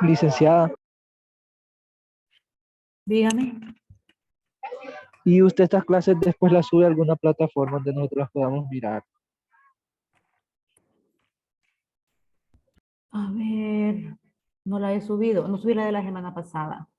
Licenciada, Dígame. ¿y usted estas clases después las sube a alguna plataforma donde nosotros las podamos mirar? A ver, no la he subido. No subí la de la semana pasada.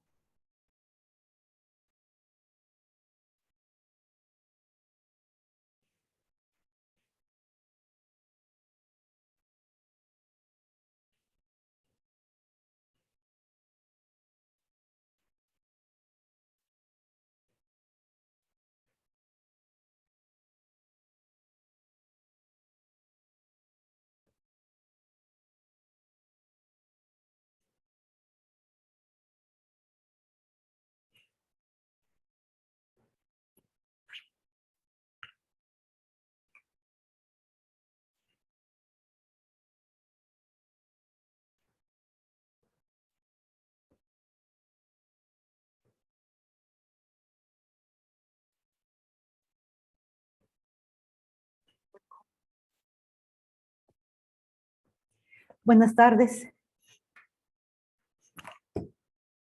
Buenas tardes.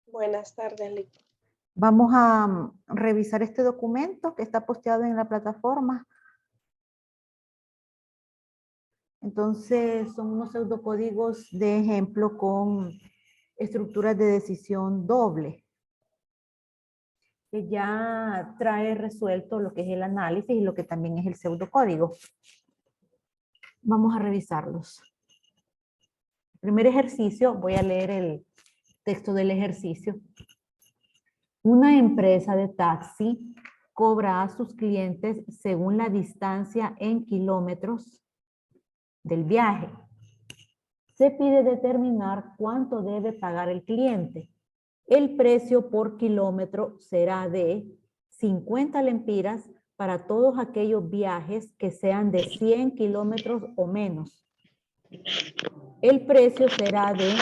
Buenas tardes, Lic. Vamos a revisar este documento que está posteado en la plataforma. Entonces, son unos pseudocódigos de ejemplo con estructuras de decisión doble, que ya trae resuelto lo que es el análisis y lo que también es el pseudocódigo. Vamos a revisarlos. Primer ejercicio, voy a leer el texto del ejercicio. Una empresa de taxi cobra a sus clientes según la distancia en kilómetros del viaje. Se pide determinar cuánto debe pagar el cliente. El precio por kilómetro será de 50 lempiras para todos aquellos viajes que sean de 100 kilómetros o menos. El precio será de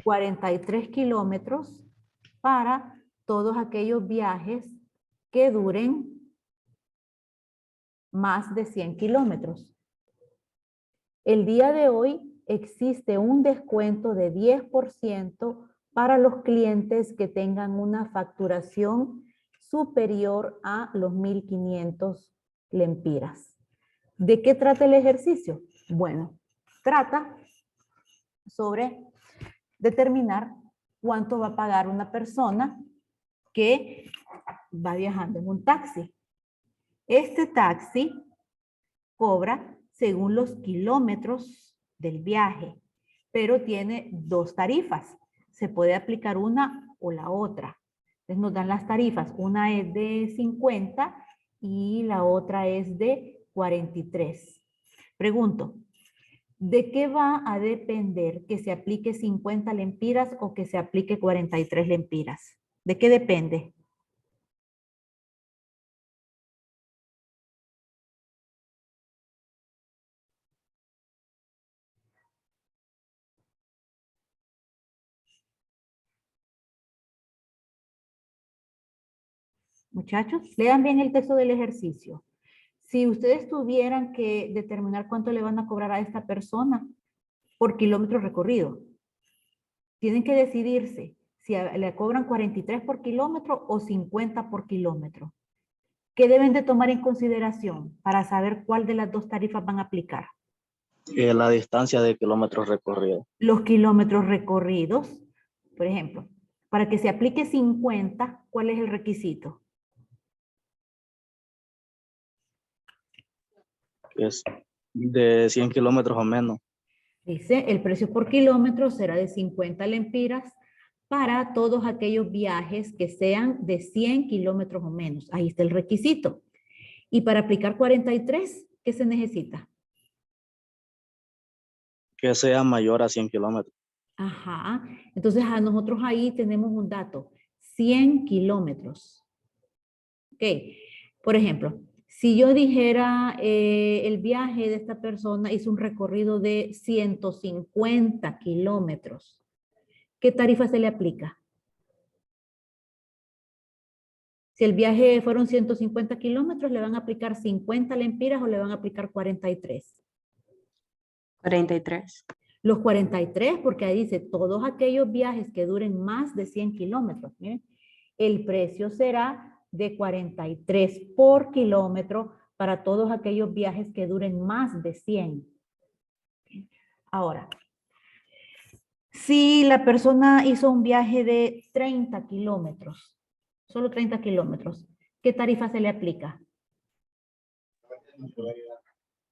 43 kilómetros para todos aquellos viajes que duren más de 100 kilómetros. El día de hoy existe un descuento de 10% para los clientes que tengan una facturación superior a los 1.500 lempiras. ¿De qué trata el ejercicio? Bueno, trata sobre determinar cuánto va a pagar una persona que va viajando en un taxi. Este taxi cobra según los kilómetros del viaje, pero tiene dos tarifas. Se puede aplicar una o la otra. Entonces nos dan las tarifas. Una es de 50 y la otra es de 43. Pregunto, ¿de qué va a depender que se aplique 50 lempiras o que se aplique 43 lempiras? ¿De qué depende? Muchachos, lean bien el texto del ejercicio. Si ustedes tuvieran que determinar cuánto le van a cobrar a esta persona por kilómetro recorrido, tienen que decidirse si le cobran 43 por kilómetro o 50 por kilómetro. ¿Qué deben de tomar en consideración para saber cuál de las dos tarifas van a aplicar? La distancia de kilómetros recorridos. Los kilómetros recorridos, por ejemplo, para que se aplique 50, ¿cuál es el requisito? Es de 100 kilómetros o menos. Dice, el precio por kilómetro será de 50 lempiras para todos aquellos viajes que sean de 100 kilómetros o menos. Ahí está el requisito. Y para aplicar 43, ¿qué se necesita? Que sea mayor a 100 kilómetros. Ajá. Entonces, a nosotros ahí tenemos un dato. 100 kilómetros. Ok. Por ejemplo, si yo dijera el viaje de esta persona hizo un recorrido de 150 kilómetros, ¿qué tarifa se le aplica? Si el viaje fueron 150 kilómetros, ¿le van a aplicar 50 lempiras o le van a aplicar 43? 43. Los 43, porque ahí dice todos aquellos viajes que duren más de 100 kilómetros. Miren, el precio será de 43 por kilómetro para todos aquellos viajes que duren más de 100. Ahora, si la persona hizo un viaje de 30 kilómetros, solo 30 kilómetros, ¿qué tarifa se le aplica?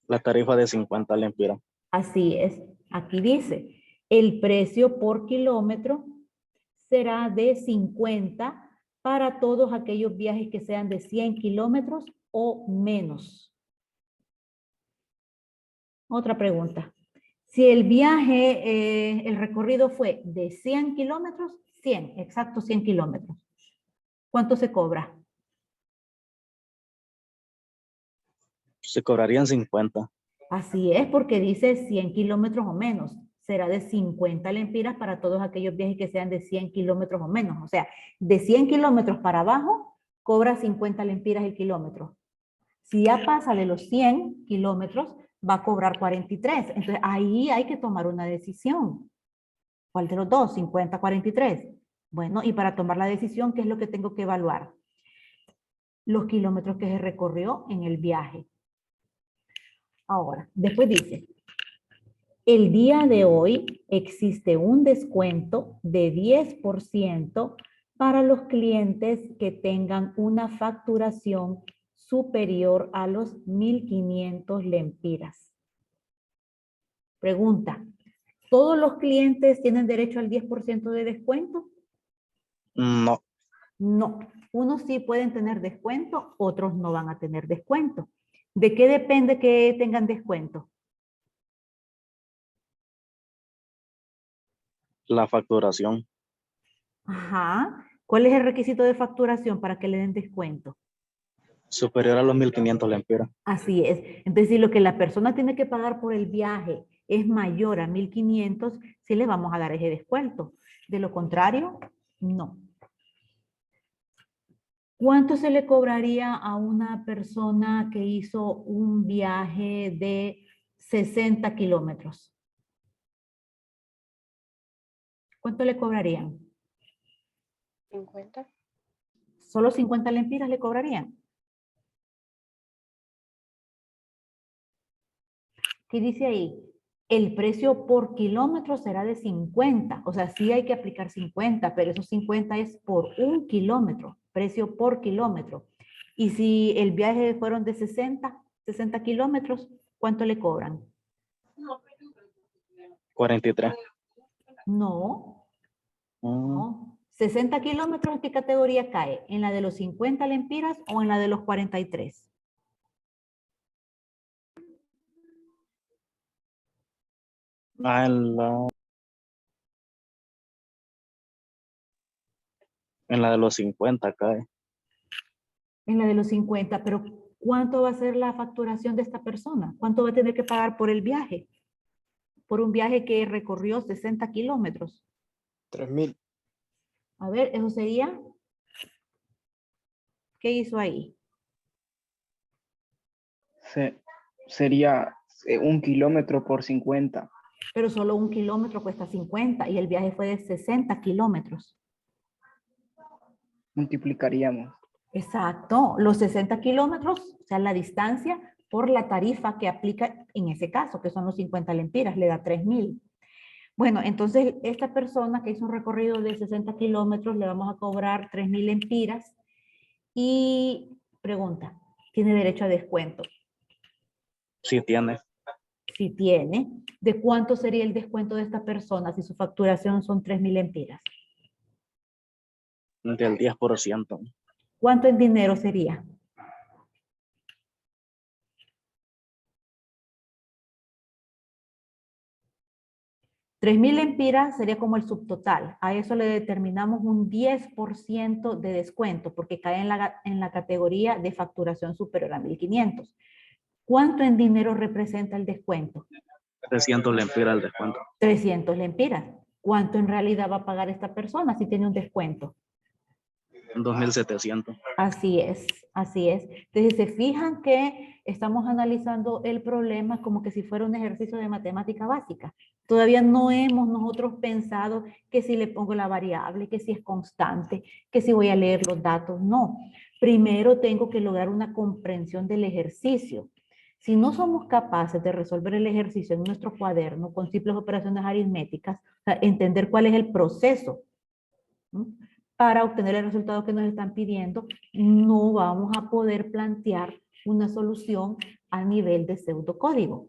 La tarifa de 50 lempiras. Así es, aquí dice, el precio por kilómetro será de 50 para todos aquellos viajes que sean de 100 kilómetros o menos. Otra pregunta. Si el viaje, el recorrido fue de 100 kilómetros, 100, exacto 100 kilómetros. ¿Cuánto se cobra? Se cobrarían 50. Así es, porque dice 100 kilómetros o menos. Será de 50 lempiras para todos aquellos viajes que sean de 100 kilómetros o menos. O sea, de 100 kilómetros para abajo, cobra 50 lempiras el kilómetro. Si ya pasa de los 100 kilómetros, va a cobrar 43. Entonces, ahí hay que tomar una decisión. ¿Cuál de los dos? 50, 43. Bueno, y para tomar la decisión, ¿qué es lo que tengo que evaluar? Los kilómetros que se recorrió en el viaje. Ahora, después dice, el día de hoy existe un descuento de 10% para los clientes que tengan una facturación superior a los 1.500 lempiras. Pregunta, ¿todos los clientes tienen derecho al 10% de descuento? No. No, unos sí pueden tener descuento, otros no van a tener descuento. ¿De qué depende que tengan descuento? La facturación. Ajá. ¿Cuál es el requisito de facturación para que le den descuento? Superior a los 1500 lempiras. Así es. Entonces, si lo que la persona tiene que pagar por el viaje es mayor a 1.500, sí le vamos a dar ese descuento. De lo contrario, no. ¿Cuánto se le cobraría a una persona que hizo un viaje de 60 kilómetros? ¿Cuánto le cobrarían? 50. ¿Solo 50 lempiras le cobrarían? ¿Qué dice ahí? El precio por kilómetro será de 50. O sea, sí hay que aplicar 50, pero esos 50 es por un kilómetro. Precio por kilómetro. Y si el viaje fueron de 60 kilómetros, ¿cuánto le cobran? 43. No, Mm, no. 60 kilómetros, ¿en qué categoría cae? ¿En la de los 50 lempiras o en la de los 43? en la de los 50 cae. En la de los 50, pero ¿cuánto va a ser la facturación de esta persona? ¿Cuánto va a tener que pagar por el viaje? Por un viaje que recorrió 60 kilómetros. 3000. A ver, eso sería, ¿qué hizo ahí? Sería 1 kilómetro por 50. Pero solo un kilómetro cuesta 50 y el viaje fue de 60 kilómetros. Multiplicaríamos. Exacto, los 60 kilómetros, o sea, la distancia por la tarifa que aplica en ese caso, que son los 50 lempiras, le da 3.000. Bueno, entonces esta persona que hizo un recorrido de 60 kilómetros le vamos a cobrar 3.000 lempiras y pregunta, ¿tiene derecho a descuento? Sí tiene. Si tiene, ¿de cuánto sería el descuento de esta persona si su facturación son 3.000 lempiras? Del 10%. ¿Cuánto en dinero sería? $3.000 lempiras sería como el subtotal. A eso le determinamos un 10% de descuento porque cae en la categoría de facturación superior a 1.500. ¿Cuánto en dinero representa el descuento? 300 lempiras el descuento. 300 lempiras. ¿Cuánto en realidad va a pagar esta persona si tiene un descuento? 2.700. Así es, así es. Entonces, se fijan que estamos analizando el problema como que si fuera un ejercicio de matemática básica. Todavía no hemos nosotros pensado que si le pongo la variable, que si es constante, que si voy a leer los datos. No. Primero tengo que lograr una comprensión del ejercicio. Si no somos capaces de resolver el ejercicio en nuestro cuaderno con simples operaciones aritméticas, o sea, entender cuál es el proceso, ¿no?, para obtener el resultado que nos están pidiendo, no vamos a poder plantear una solución a nivel de pseudocódigo.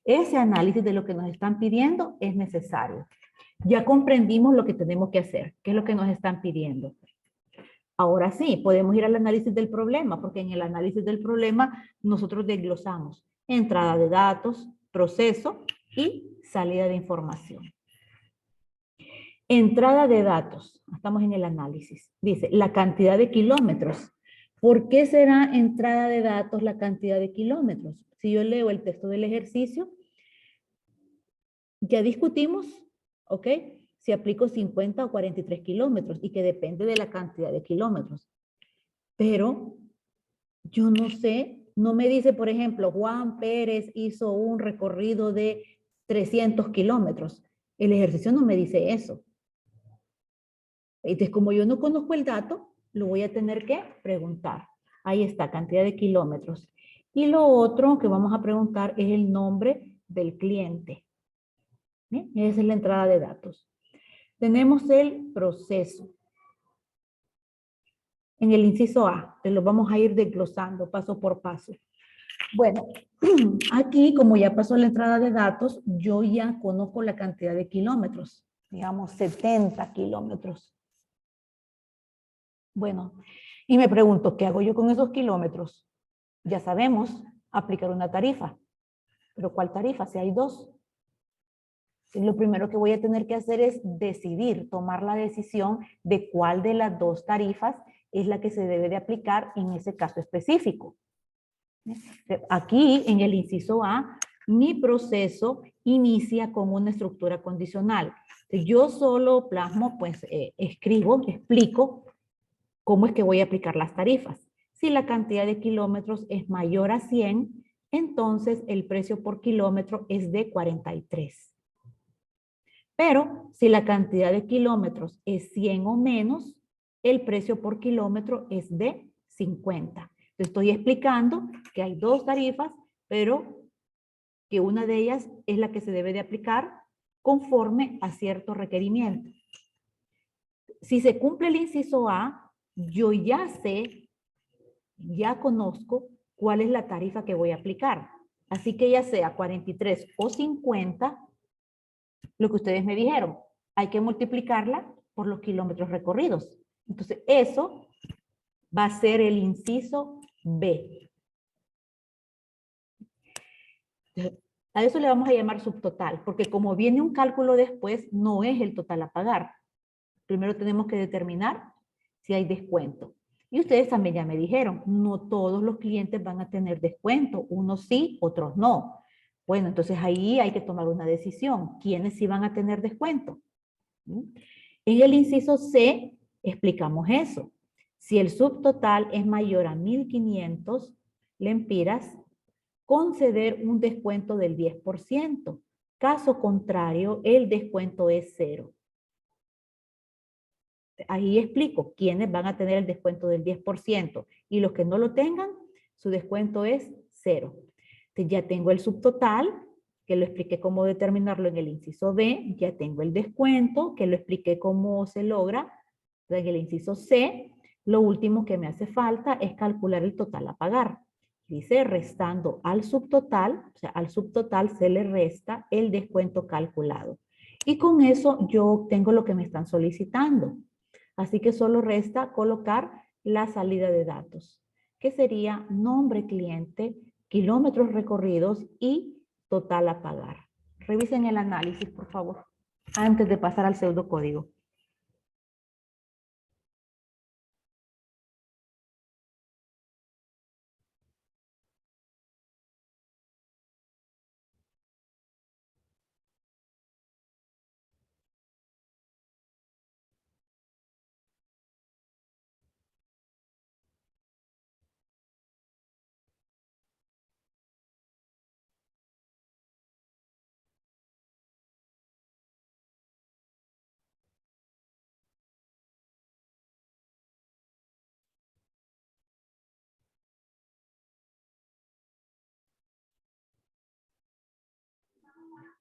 Ese análisis de lo que nos están pidiendo es necesario. Ya comprendimos lo que tenemos que hacer, qué es lo que nos están pidiendo. Ahora sí, podemos ir al análisis del problema, porque en el análisis del problema nosotros desglosamos entrada de datos, proceso y salida de información. Entrada de datos, estamos en el análisis. Dice, la cantidad de kilómetros. ¿Por qué será entrada de datos la cantidad de kilómetros? Si yo leo el texto del ejercicio, ya discutimos, ¿ok?, si aplico 50 o 43 kilómetros y que depende de la cantidad de kilómetros. Pero yo no sé, no me dice, por ejemplo, Juan Pérez hizo un recorrido de 300 kilómetros. El ejercicio no me dice eso. Entonces, como yo no conozco el dato, lo voy a tener que preguntar. Ahí está, cantidad de kilómetros. Y lo otro que vamos a preguntar es el nombre del cliente. ¿Bien? Esa es la entrada de datos. Tenemos el proceso. En el inciso A, te lo vamos a ir desglosando paso por paso. Bueno, aquí como ya pasó la entrada de datos, yo ya conozco la cantidad de kilómetros. Digamos 70 kilómetros. Bueno, y me pregunto, ¿qué hago yo con esos kilómetros? Ya sabemos aplicar una tarifa. ¿Pero cuál tarifa? Si hay dos. Lo primero que voy a tener que hacer es decidir, tomar la decisión de cuál de las dos tarifas es la que se debe de aplicar en ese caso específico. Aquí, en el inciso A, mi proceso inicia con una estructura condicional. Yo solo plasmo, pues escribo, explico cómo es que voy a aplicar las tarifas. Si la cantidad de kilómetros es mayor a 100, entonces el precio por kilómetro es de 43. Pero si la cantidad de kilómetros es 100 o menos, el precio por kilómetro es de 50. Estoy explicando que hay dos tarifas, pero que una de ellas es la que se debe de aplicar conforme a cierto requerimiento. Si se cumple el inciso A, yo ya sé, ya conozco cuál es la tarifa que voy a aplicar. Así que ya sea 43 o 50, lo que ustedes me dijeron, hay que multiplicarla por los kilómetros recorridos. Entonces, eso va a ser el inciso B. A eso le vamos a llamar subtotal, porque como viene un cálculo después, no es el total a pagar. Primero tenemos que determinar si hay descuento. Y ustedes también ya me dijeron, no todos los clientes van a tener descuento, unos sí, otros no. Bueno, entonces ahí hay que tomar una decisión. ¿Quiénes sí van a tener descuento? En el inciso C explicamos eso. Si el subtotal es mayor a 1.500 lempiras, conceder un descuento del 10%. Caso contrario, el descuento es cero. Ahí explico quiénes van a tener el descuento del 10% y los que no lo tengan, su descuento es cero. Entonces ya tengo el subtotal, que lo expliqué cómo determinarlo en el inciso B, ya tengo el descuento, que lo expliqué cómo se logra en el inciso C. Lo último que me hace falta es calcular el total a pagar. Dice restando al subtotal, o sea, al subtotal se le resta el descuento calculado. Y con eso yo obtengo lo que me están solicitando. Así que solo resta colocar la salida de datos, que sería nombre cliente, kilómetros recorridos y total a pagar. Revisen el análisis, por favor, antes de pasar al pseudocódigo.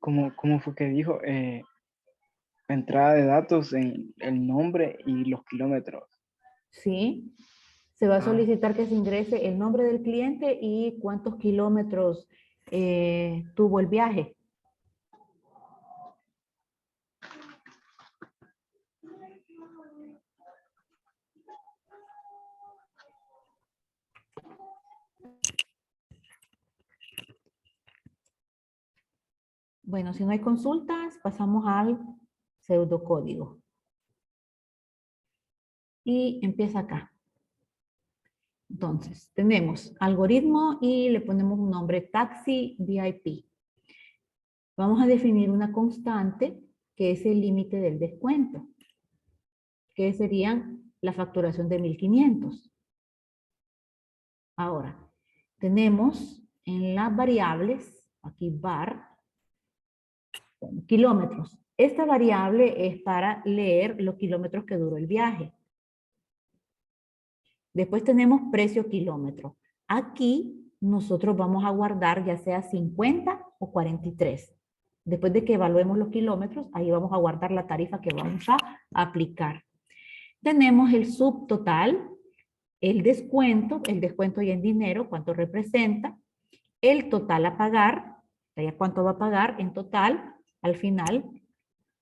¿Cómo fue que dijo? Entrada de datos en el nombre y los kilómetros. ¿Sí? Se va a Ah. solicitar que se ingrese el nombre del cliente y cuántos kilómetros tuvo el viaje. Bueno, si no hay consultas, pasamos al pseudocódigo. Y empieza acá. Entonces, tenemos algoritmo y le ponemos un nombre taxi VIP. Vamos a definir una constante que es el límite del descuento, que serían la facturación de 1500. Ahora, tenemos en las variables, aquí var, kilómetros. Esta variable es para leer los kilómetros que duró el viaje. Después tenemos precio kilómetro. Aquí nosotros vamos a guardar ya sea 50 o 43. Después de que evaluemos los kilómetros, ahí vamos a guardar la tarifa que vamos a aplicar. Tenemos el subtotal, el descuento ya en dinero, cuánto representa, el total a pagar, ya cuánto va a pagar en total al final,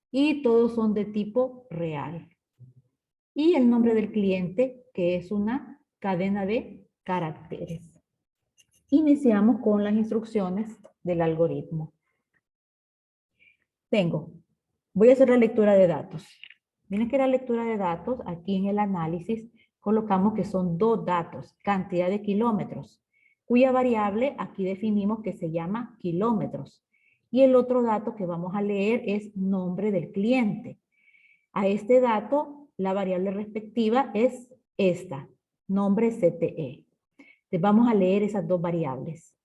y todos son de tipo real. Y el nombre del cliente, que es una cadena de caracteres. Iniciamos con las instrucciones del algoritmo. Voy a hacer la lectura de datos. Miren que la lectura de datos, aquí en el análisis, colocamos que son dos datos, cantidad de kilómetros, cuya variable aquí definimos que se llama kilómetros. Y el otro dato que vamos a leer es nombre del cliente. A este dato, la variable respectiva es esta, nombre CTE. Entonces vamos a leer esas dos variables.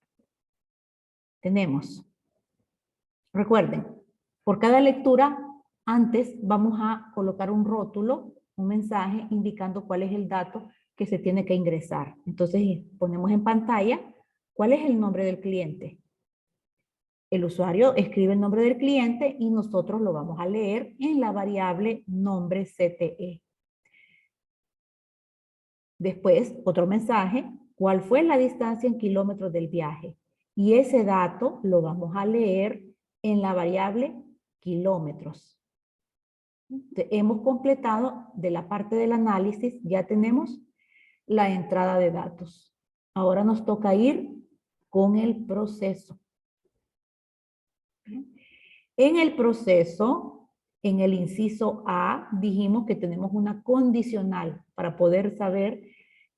Tenemos, recuerden, por cada lectura, antes vamos a colocar un rótulo, un mensaje indicando cuál es el dato que se tiene que ingresar. Entonces ponemos en pantalla cuál es el nombre del cliente. El usuario escribe el nombre del cliente y nosotros lo vamos a leer en la variable nombre CTE. Después, otro mensaje, ¿cuál fue la distancia en kilómetros del viaje? Y ese dato lo vamos a leer en la variable kilómetros. Hemos completado de la parte del análisis, ya tenemos la entrada de datos. Ahora nos toca ir con el proceso. En el proceso, en el inciso A, dijimos que tenemos una condicional para poder saber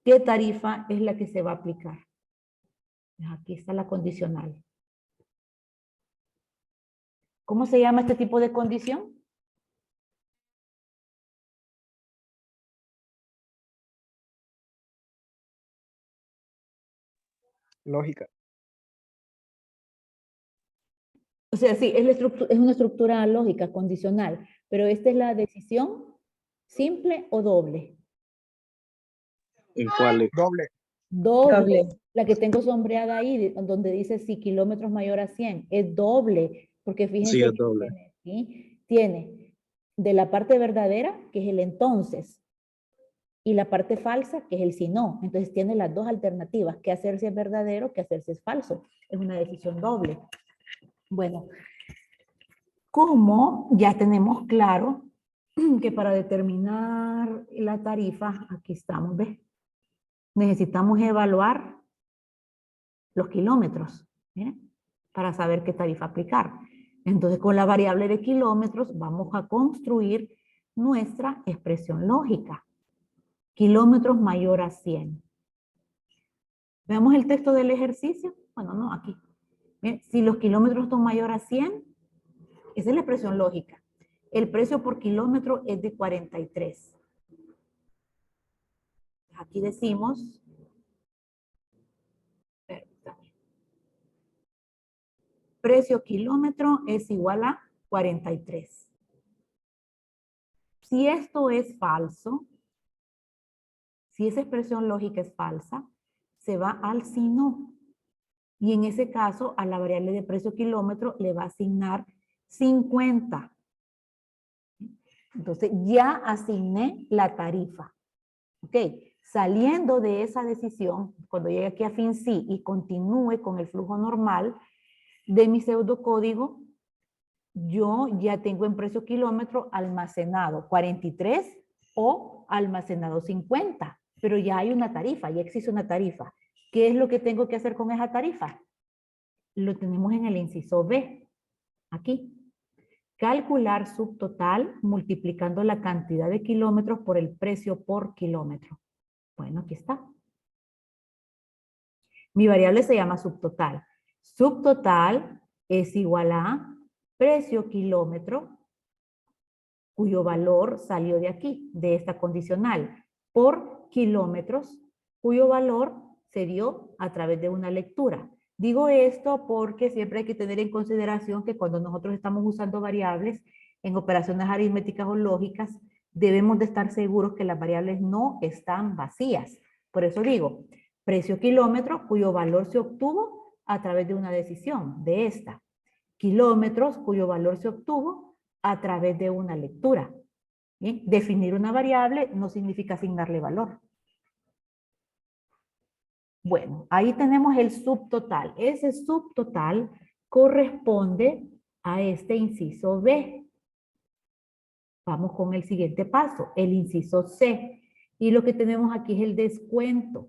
qué tarifa es la que se va a aplicar. Aquí está la condicional. ¿Cómo se llama este tipo de condición? Lógica. O sea, sí, es una estructura lógica, condicional, pero esta es la decisión simple o doble. ¿En cuál? Doble. Doble. La que tengo sombreada ahí, donde dice si kilómetros mayor a 100, es doble, porque fíjense Sí, es que doble. tiene, ¿sí? Tiene de la parte verdadera, que es el entonces, y la parte falsa, que es el si no. Entonces tiene las dos alternativas, qué hacer si es verdadero, qué hacer si es falso. Es una decisión doble. Bueno, como ya tenemos claro que para determinar la tarifa, aquí estamos, ¿ves? Necesitamos evaluar los kilómetros, ¿eh? Para saber qué tarifa aplicar. Entonces, con la variable de kilómetros vamos a construir nuestra expresión lógica. Kilómetros mayor a 100. ¿Veamos el texto del ejercicio? Bueno, no, aquí. Bien, si los kilómetros son mayor a 100, esa es la expresión lógica. El precio por kilómetro es de 43. Aquí decimos, precio kilómetro es igual a 43. Si esto es falso, si esa expresión lógica es falsa, se va al si no. Y en ese caso, a la variable de precio kilómetro le va a asignar 50. Entonces, ya asigné la tarifa. ¿Ok? Saliendo de esa decisión, cuando llegue aquí a fin sí y continúe con el flujo normal de mi pseudocódigo, yo ya tengo en precio kilómetro almacenado 43 o almacenado 50, pero ya hay una tarifa, ya existe una tarifa. ¿Qué es lo que tengo que hacer con esa tarifa? Lo tenemos en el inciso B, aquí. Calcular subtotal multiplicando la cantidad de kilómetros por el precio por kilómetro. Bueno, aquí está. Mi variable se llama subtotal. Subtotal es igual a precio kilómetro, cuyo valor salió de aquí, de esta condicional, por kilómetros, cuyo valor se dio a través de una lectura. Digo esto porque siempre hay que tener en consideración que cuando nosotros estamos usando variables en operaciones aritméticas o lógicas, debemos de estar seguros que las variables no están vacías. Por eso digo, precio kilómetro, cuyo valor se obtuvo a través de una decisión, de esta. Kilómetros, cuyo valor se obtuvo a través de una lectura. ¿Bien? Definir una variable no significa asignarle valor. Bueno, ahí tenemos el subtotal. Ese subtotal corresponde a este inciso B. Vamos con el siguiente paso, el inciso C. Y lo que tenemos aquí es el descuento.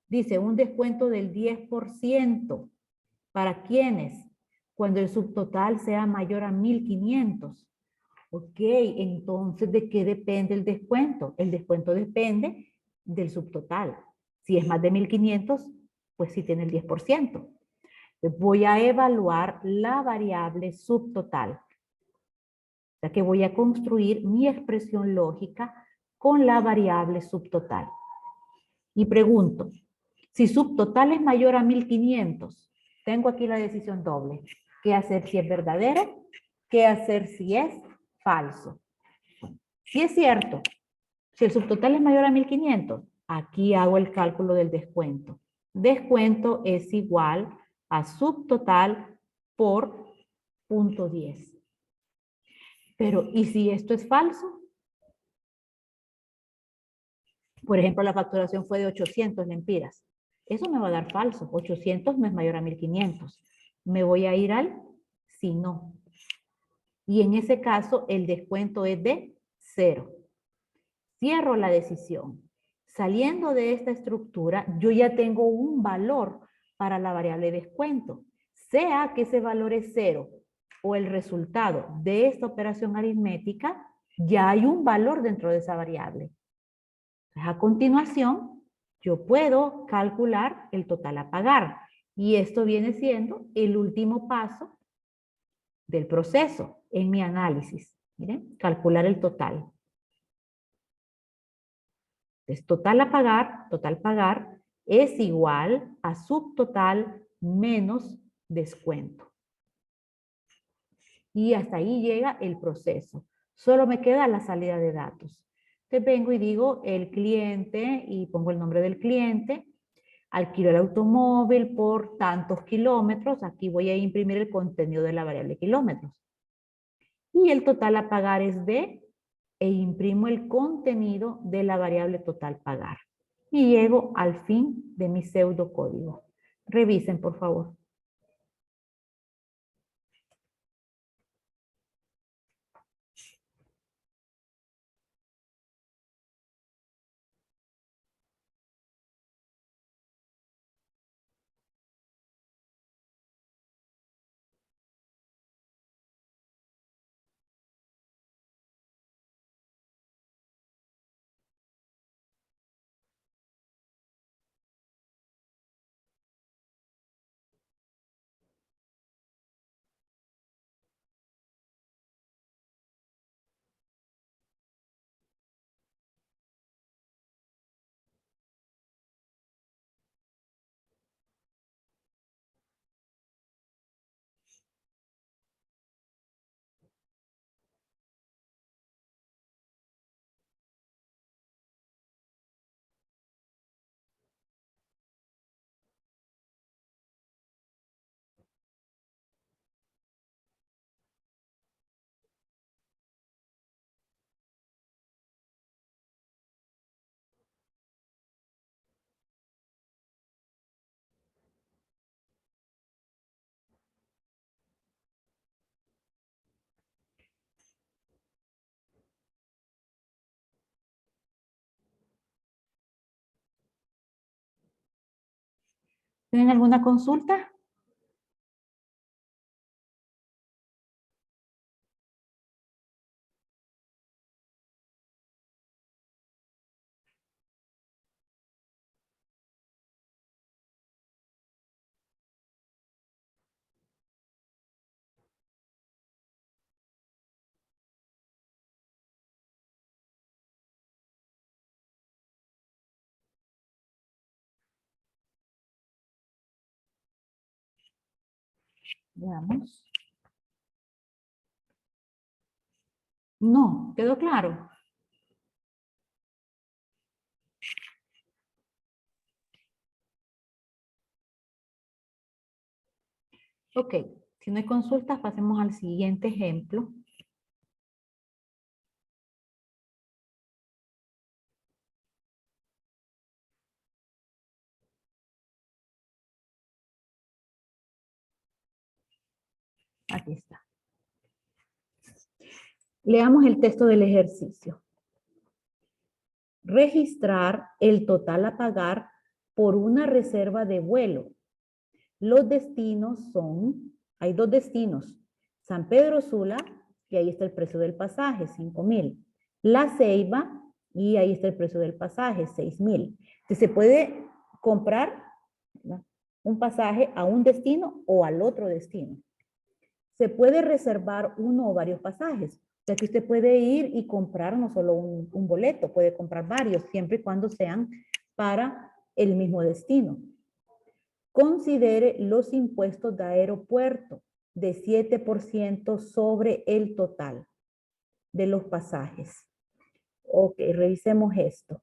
Dice un descuento del 10%. ¿Para quiénes? Cuando el subtotal sea mayor a 1.500. Ok, entonces, ¿de qué depende el descuento? El descuento depende del subtotal. Si es más de 1.500, pues sí tiene el 10%. Voy a evaluar la variable subtotal. O sea que voy a construir mi expresión lógica con la variable subtotal. Y pregunto, si subtotal es mayor a 1.500, tengo aquí la decisión doble. ¿Qué hacer si es verdadero? ¿Qué hacer si es falso? Si es cierto, si el subtotal es mayor a 1.500, aquí hago el cálculo del descuento. Descuento es igual a subtotal por 0.10. Pero, ¿y si esto es falso? Por ejemplo, la facturación fue de 800 lempiras. Eso me va a dar falso. 800 no es mayor a 1.500. Me voy a ir al si no. Y en ese caso, el descuento es de 0. Cierro la decisión. Saliendo de esta estructura, yo ya tengo un valor para la variable descuento. Sea que ese valor es 0 o el resultado de esta operación aritmética, ya hay un valor dentro de esa variable. A continuación, yo puedo calcular el total a pagar. Y esto viene siendo el último paso del proceso en mi análisis. Miren, calcular el total. Entonces, total pagar es igual a subtotal menos descuento. Y hasta ahí llega el proceso. Solo me queda la salida de datos. Entonces vengo y digo el cliente y pongo el nombre del cliente. Alquilo el automóvil por tantos kilómetros. Aquí voy a imprimir el contenido de la variable kilómetros. Y el total a pagar es de, e imprimo el contenido de la variable total pagar. Y llego al fin de mi pseudocódigo. Revisen, por favor. ¿Tienen alguna consulta? Veamos. No, ¿quedó claro? Ok, si no hay consultas, pasemos al siguiente ejemplo. Aquí está. Leamos el texto del ejercicio. Registrar el total a pagar por una reserva de vuelo. Los destinos son, hay dos destinos, San Pedro Sula, y ahí está el precio del pasaje, 5,000. La Ceiba, y ahí está el precio del pasaje, 6,000. Se puede comprar, ¿no?, un pasaje a un destino o al otro destino. Se puede reservar uno o varios pasajes. O sea que usted puede ir y comprar no solo un boleto, puede comprar varios, siempre y cuando sean para el mismo destino. Considere los impuestos de aeropuerto de 7% sobre el total de los pasajes. Ok, revisemos esto.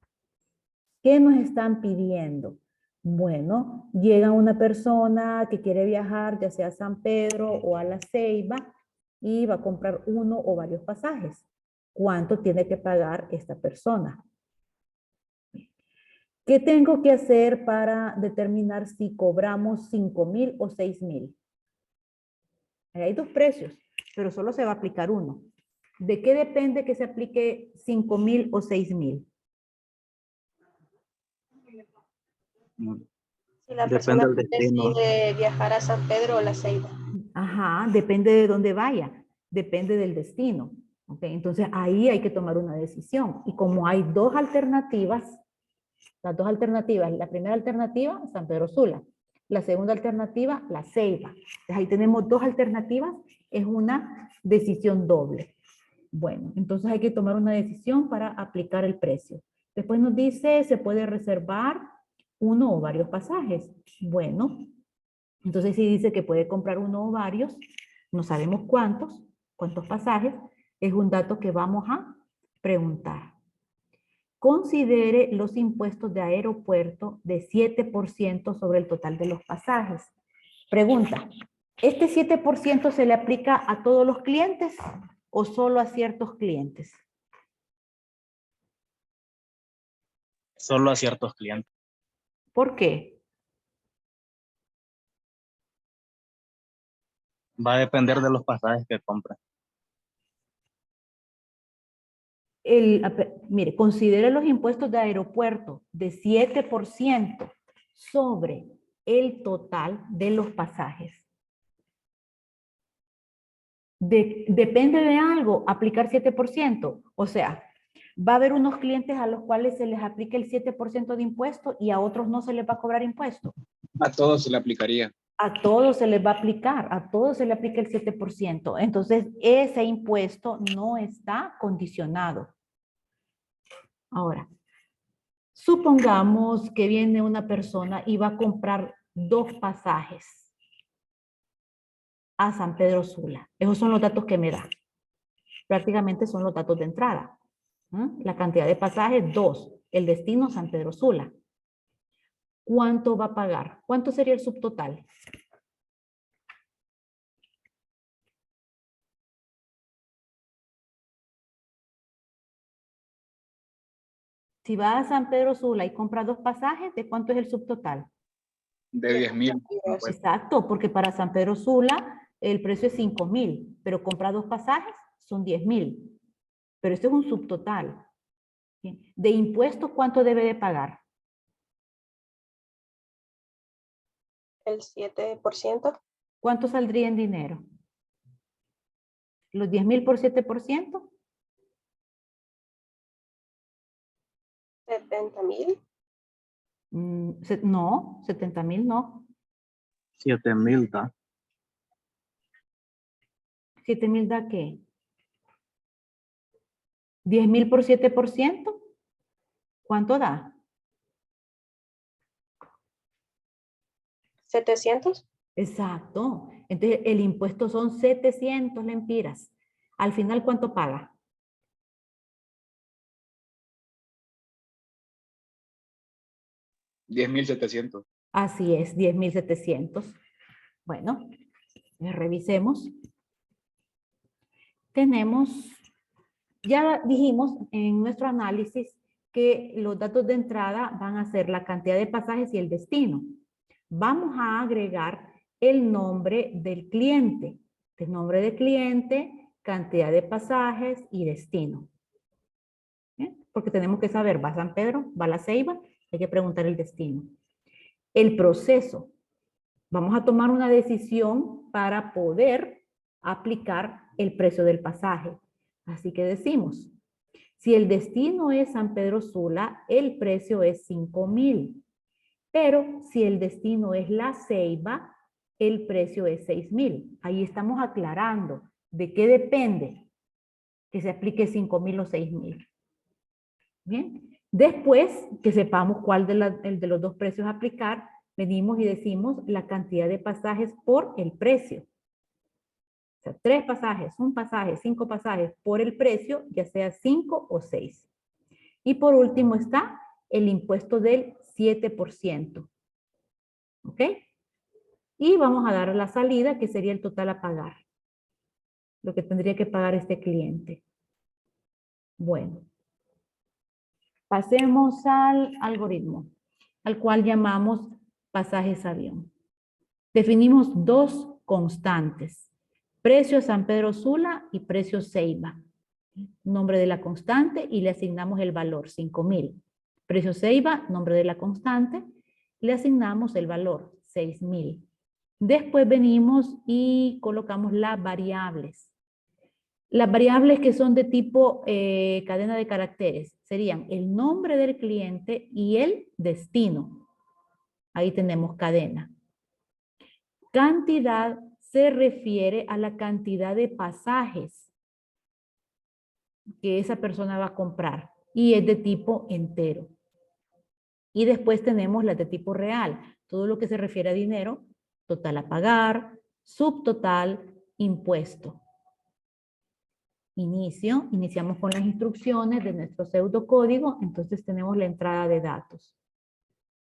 ¿Qué nos están pidiendo? Bueno, llega una persona que quiere viajar ya sea a San Pedro o a La Ceiba y va a comprar uno o varios pasajes. ¿Cuánto tiene que pagar esta persona? ¿Qué tengo que hacer para determinar si cobramos 5,000 o 6,000? Hay dos precios, pero solo se va a aplicar uno. ¿De qué depende que se aplique 5,000 o 6,000? Si la Depende persona del destino. decide viajar a San Pedro o La Ceiba. Ajá, depende de dónde vaya, depende del destino. ¿Okay? Entonces ahí hay que tomar una decisión. Y como hay dos alternativas, las dos alternativas, la primera alternativa, San Pedro Sula. La segunda alternativa, La Ceiba. Entonces ahí tenemos dos alternativas, es una decisión doble. Bueno, entonces hay que tomar una decisión para aplicar el precio. Después nos dice, se puede reservar uno o varios pasajes. Bueno, entonces si dice que puede comprar uno o varios, no sabemos cuántos pasajes, es un dato que vamos a preguntar. Considere los impuestos de aeropuerto de 7% sobre el total de los pasajes. Pregunta, ¿este 7% se le aplica a todos los clientes o solo a ciertos clientes? Solo a ciertos clientes. ¿Por qué? Va a depender de los pasajes que compre. Mire, considere los impuestos de aeropuerto de 7% sobre el total de los pasajes. Depende de algo, aplicar 7%. O sea, va a haber unos clientes a los cuales se les aplica el 7% de impuesto y a otros no se les va a cobrar impuesto. A todos se le aplicaría. A todos se les va a aplicar, a todos se le aplica el 7%. Entonces, ese impuesto no está condicionado. Ahora, supongamos que viene una persona y va a comprar 2 pasajes a San Pedro Sula. Esos son los datos que me da. Prácticamente son los datos de entrada. La cantidad de pasajes, 2. El destino, San Pedro Sula. ¿Cuánto va a pagar? ¿Cuánto sería el subtotal? Si va a San Pedro Sula y compra 2 pasajes, ¿de cuánto es el subtotal? De 10,000. Exacto, porque para San Pedro Sula el precio es 5,000, pero compra 2 pasajes son 10,000. Pero esto es un subtotal. De impuestos, ¿cuánto debe de pagar? El 7%. ¿Cuánto saldría en dinero? ¿Los 10,000 por 7%? 70,000. No, 70,000 no. 7,000 da. 7,000 da qué? 10,000 por 7%. ¿Cuánto da? 700. Exacto. Entonces, el impuesto son 700 lempiras. Al final, ¿cuánto paga? $10,700. Así es, 10,700. Bueno, revisemos. Tenemos, ya dijimos en nuestro análisis que los datos de entrada van a ser la cantidad de pasajes y el destino. Vamos a agregar el nombre del cliente. El nombre del cliente, cantidad de pasajes y destino. ¿Bien? Porque tenemos que saber, ¿va a San Pedro? ¿Va a La Ceiba? Hay que preguntar el destino. El proceso. Vamos a tomar una decisión para poder aplicar el precio del pasaje. Así que decimos, si el destino es San Pedro Sula, el precio es 5,000. Pero si el destino es La Ceiba, el precio es 6,000. Ahí estamos aclarando de qué depende que se aplique 5,000 o 6,000. Bien. Después que sepamos cuál de los dos precios aplicar, venimos y decimos la cantidad de pasajes por el precio. O sea, 3 pasajes, 1 pasaje, 5 pasajes por el precio, ya sea 5 o 6. Y por último está el impuesto del 7%. ¿Ok? Y vamos a dar la salida, que sería el total a pagar. Lo que tendría que pagar este cliente. Bueno. Pasemos al algoritmo, al cual llamamos pasajes avión. Definimos dos constantes. Precio San Pedro Sula y precio Ceiba. Nombre de la constante y le asignamos el valor, 5,000. Precio Ceiba, nombre de la constante, le asignamos el valor, 6,000. Después venimos y colocamos las variables. Las variables que son de tipo cadena de caracteres serían el nombre del cliente y el destino. Ahí tenemos cadena. Cantidad se refiere a la cantidad de pasajes que esa persona va a comprar y es de tipo entero. Y después tenemos las de tipo real. Todo lo que se refiere a dinero, total a pagar, subtotal, impuesto. Iniciamos con las instrucciones de nuestro pseudocódigo, entonces tenemos la entrada de datos.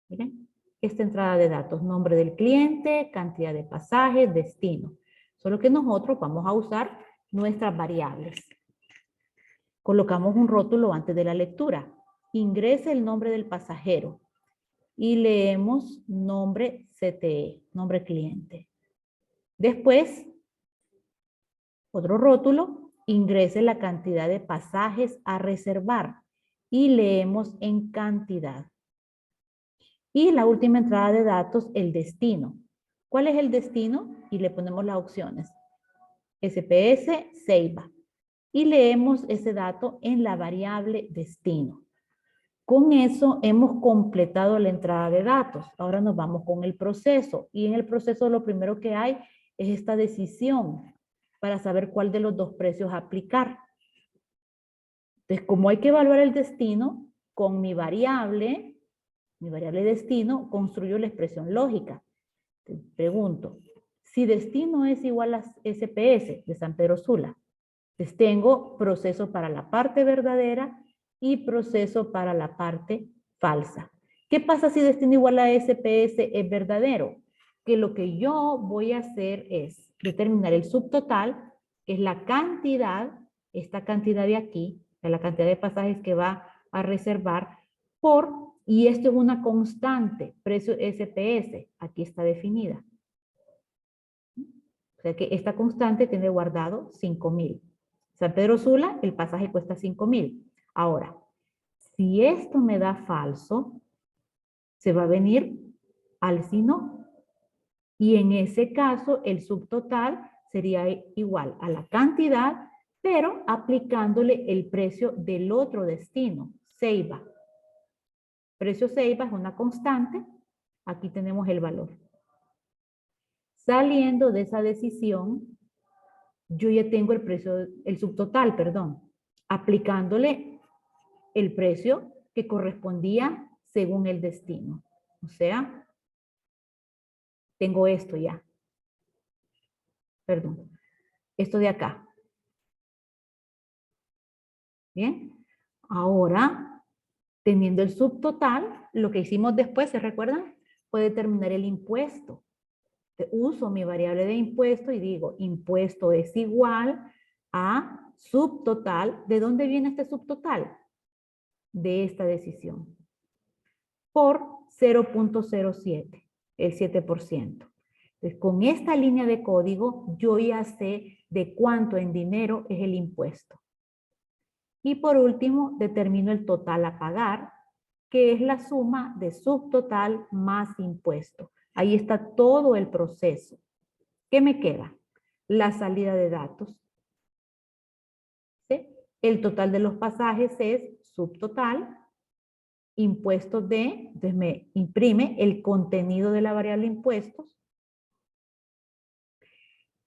Miren, esta entrada de datos, nombre del cliente, cantidad de pasajes, destino. Solo que nosotros vamos a usar nuestras variables. Colocamos un rótulo antes de la lectura. Ingrese el nombre del pasajero y leemos nombre CTE, nombre cliente. Después, otro rótulo. Ingrese la cantidad de pasajes a reservar y leemos en cantidad. Y la última entrada de datos, el destino. ¿Cuál es el destino? Y le ponemos las opciones. SPS, Ceiba. Y leemos ese dato en la variable destino. Con eso hemos completado la entrada de datos. Ahora nos vamos con el proceso. Y en el proceso lo primero que hay es esta decisión para saber cuál de los dos precios aplicar. Entonces, como hay que evaluar el destino, con mi variable destino, construyo la expresión lógica. Te pregunto, si destino es igual a SPS de San Pedro Sula, entonces tengo proceso para la parte verdadera y proceso para la parte falsa. ¿Qué pasa si destino igual a SPS es verdadero? Que lo que yo voy a hacer es determinar el subtotal, que es la cantidad, esta cantidad de aquí, de la cantidad de pasajes que va a reservar, y esto es una constante, precio SPS, aquí está definida. O sea que esta constante tiene guardado 5,000. San Pedro Sula, el pasaje cuesta 5,000. Ahora, si esto me da falso, se va a venir al si no. Y en ese caso, el subtotal sería igual a la cantidad, pero aplicándole el precio del otro destino, Ceiba. Precio Ceiba es una constante. Aquí tenemos el valor. Saliendo de esa decisión, yo ya tengo el precio, el subtotal, perdón, aplicándole el precio que correspondía según el destino. O sea, tengo esto ya. Perdón. Esto de acá. Bien. Ahora, teniendo el subtotal, lo que hicimos después, ¿se recuerdan? Fue determinar el impuesto. Uso mi variable de impuesto y digo, impuesto es igual a subtotal. ¿De dónde viene este subtotal? De esta decisión. Por 0.07, el 7%. Entonces, con esta línea de código, yo ya sé de cuánto en dinero es el impuesto. Y por último, determino el total a pagar, que es la suma de subtotal más impuesto. Ahí está todo el proceso. ¿Qué me queda? La salida de datos. ¿Sí? El total de los pasajes es subtotal, impuestos de, entonces me imprime el contenido de la variable impuestos.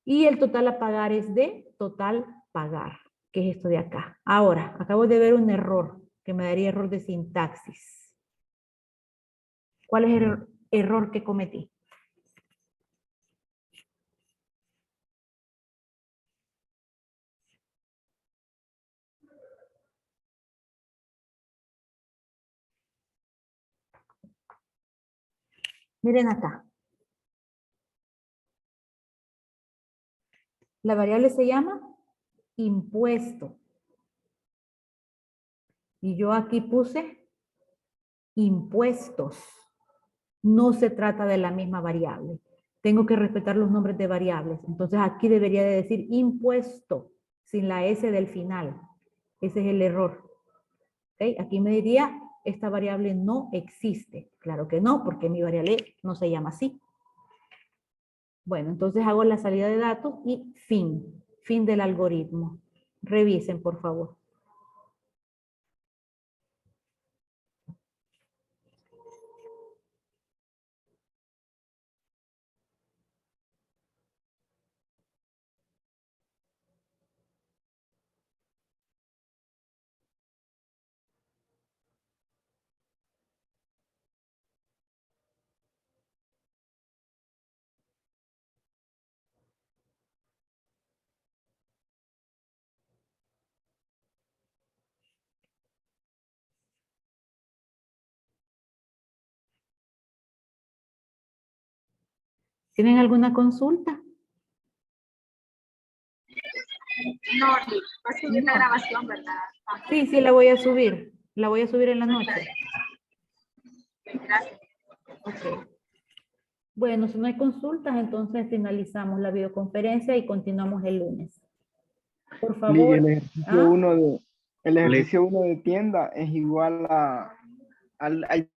Y el total a pagar es de total pagar, que es esto de acá. Ahora, acabo de ver un error, que me daría error de sintaxis. ¿Cuál es el error que cometí? Miren acá. La variable se llama impuesto. Y yo aquí puse impuestos. No se trata de la misma variable. Tengo que respetar los nombres de variables. Entonces aquí debería de decir impuesto, sin la S del final. Ese es el error. ¿Okay? Aquí me diría, esta variable no existe. Claro que no, porque mi variable no se llama así. Bueno, entonces hago la salida de datos y fin. Fin del algoritmo. Revisen, por favor. ¿Tienen alguna consulta? No, va a subir la grabación, ¿verdad? Sí, sí, la voy a subir. La voy a subir en la noche. Gracias. Ok. Bueno, si no hay consultas, entonces finalizamos la videoconferencia y continuamos el lunes. Por favor. El ejercicio ¿Ah? 1 de, el ejercicio 1 de tienda es igual al